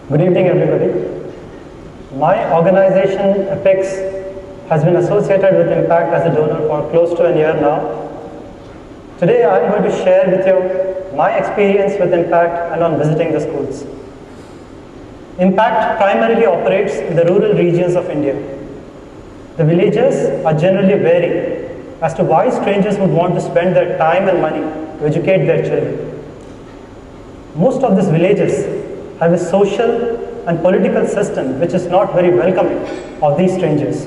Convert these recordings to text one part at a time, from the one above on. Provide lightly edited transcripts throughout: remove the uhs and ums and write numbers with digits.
Good evening, everybody. My organization, Apex, has been associated with IIMpact as a donor for close to a year now. Today, I am going to share with you my experience with IIMpact and on visiting the schools. IIMpact primarily operates in the rural regions of India. The villages are generally wary as to why strangers would want to spend their time and money to educate their children. Most of these villages have a social and political system which is not very welcoming of these strangers.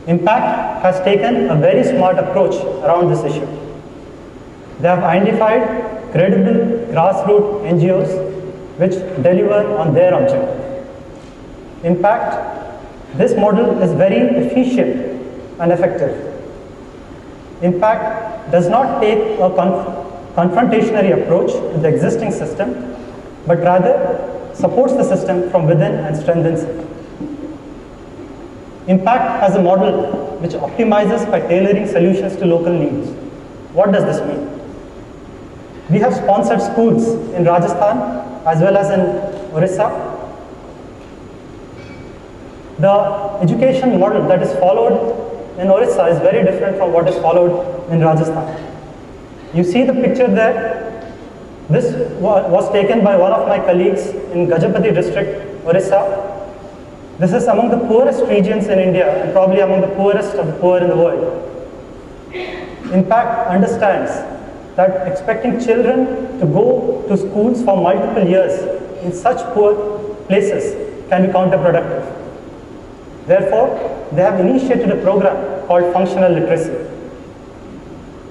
IIMpact has taken a very smart approach around this issue. They have identified credible grassroots NGOs which deliver on their objective. IIMpact, this model is very efficient and effective. IIMpact does not take a confrontationary approach to the existing system, but rather supports the system from within and strengthens it. IIMpact has a model which optimizes by tailoring solutions to local needs. What does this mean? We have sponsored schools in Rajasthan as well as in Orissa. The education model that is followed in Orissa is very different from what is followed in Rajasthan. You see the picture there? This was taken by one of my colleagues in Gajapati district, Orissa. This is among the poorest regions in India and probably among the poorest of the poor in the world. IIMpact understands that expecting children to go to schools for multiple years in such poor places can be counterproductive. Therefore, they have initiated a program called functional literacy.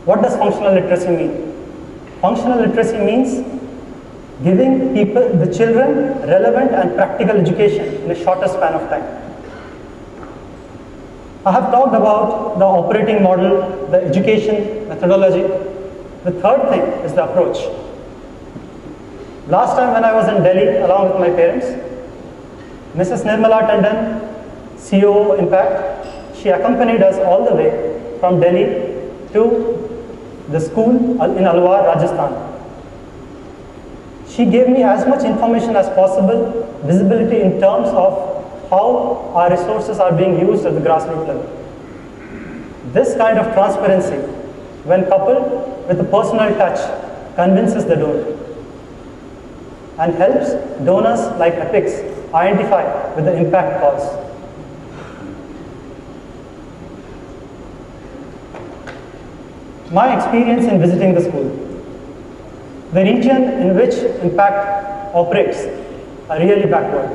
What does functional literacy mean? Functional literacy means giving the children relevant and practical education in a shorter span of time. I have talked about the operating model, the education methodology. The third thing is the approach. Last time when I was in Delhi along with my parents, Mrs. Nirmala Tandon, CEO IIMpact, she accompanied us all the way from Delhi to the school in Alwar, Rajasthan. She gave me as much information as possible, visibility in terms of how our resources are being used at the grassroots level. This kind of transparency, when coupled with a personal touch, convinces the donor and helps donors like Apex identify with the impact cause. My experience in visiting the school. The region in which IIMpact operates are really backward.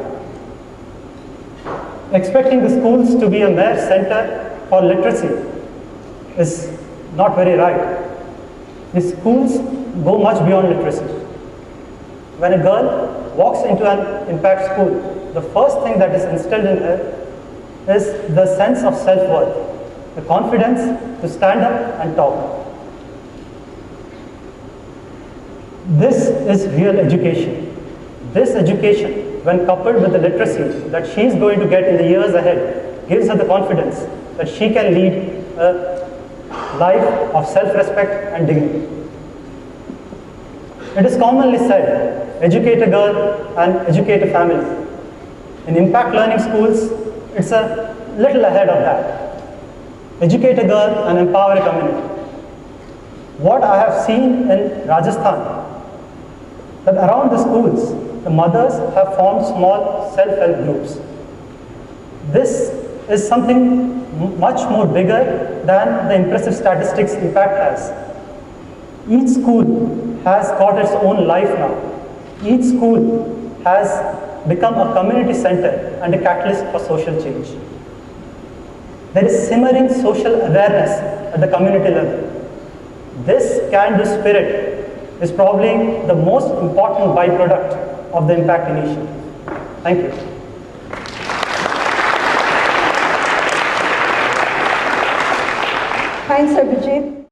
Expecting the schools to be a mere center for literacy is not very right. The schools go much beyond literacy. When a girl walks into an IIMpact school, the first thing that is instilled in her is the sense of self-worth, the confidence to stand up and talk. This is real education. This education, when coupled with the literacy that she is going to get in the years ahead, gives her the confidence that she can lead a life of self-respect and dignity. It is commonly said, educate a girl and educate a family. In IIMpact learning schools, it's a little ahead of that. Educate a girl and empower a community. What I have seen in Rajasthan, that around the schools, the mothers have formed small self-help groups. This is something much more bigger than the impressive statistics IIMpact has. Each school has got its own life now. Each school has become a community center and a catalyst for social change. There is simmering social awareness at the community level. This can-do spirit is probably the most important byproduct of the IIMpact initiative. Thank you. Thanks, Abhijits.